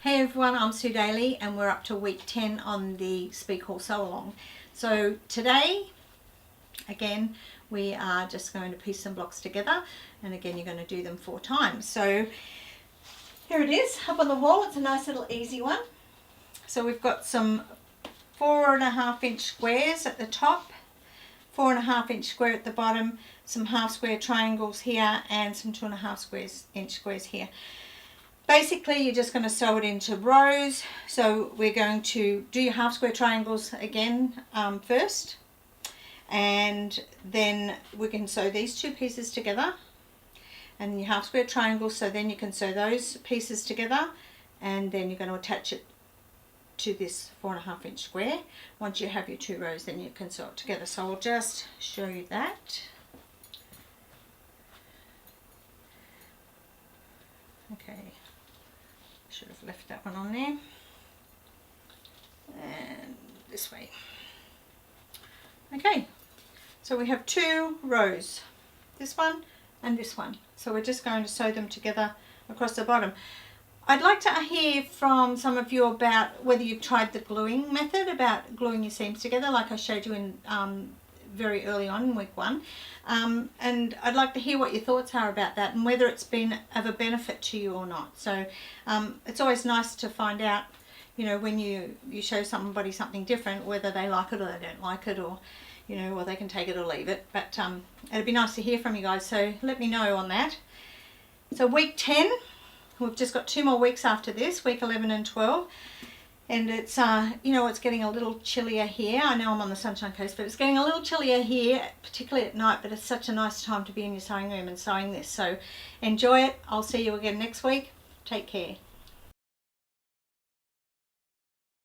Hey everyone, I'm Sue Daley and we're up to week 10 on the Speke Hall sew along. So today, again, we are just going to piece some blocks together, and again you're going to do them 4 times. So here it is up on the wall. It's a nice little easy one. So we've got some 4.5 inch squares at the top, 4.5 inch square at the bottom, some half square triangles here and some 2.5 inch squares here. Basically you're just going to sew it into rows. So we're going to do your half square triangles again first, and then we can sew these 2 pieces together and your half square triangles, so then you can sew those pieces together and then you're going to attach it to this 4.5 inch square. Once you have your 2 rows, then you can sew it together. So I'll just show you that. Okay, should have left that one on there, and this way. Okay, so we have 2 rows, this one and this one, so we're just going to sew them together across the bottom. I'd like to hear from some of you about whether you've tried the gluing method, about gluing your seams together like I showed you in very early on in week 1, and I'd like to hear what your thoughts are about that and whether it's been of a benefit to you or not. So it's always nice to find out, you know, when you show somebody something different, whether they like it or they don't like it, or you know, or they can take it or leave it. But it'd be nice to hear from you guys, so let me know on that. So week 10, we've just got 2 more weeks after this, week 11 and 12. And it's, you know, it's getting a little chillier here. I know I'm on the Sunshine Coast, but it's getting a little chillier here, particularly at night, but it's such a nice time to be in your sewing room and sewing this. So enjoy it. I'll see you again next week. Take care.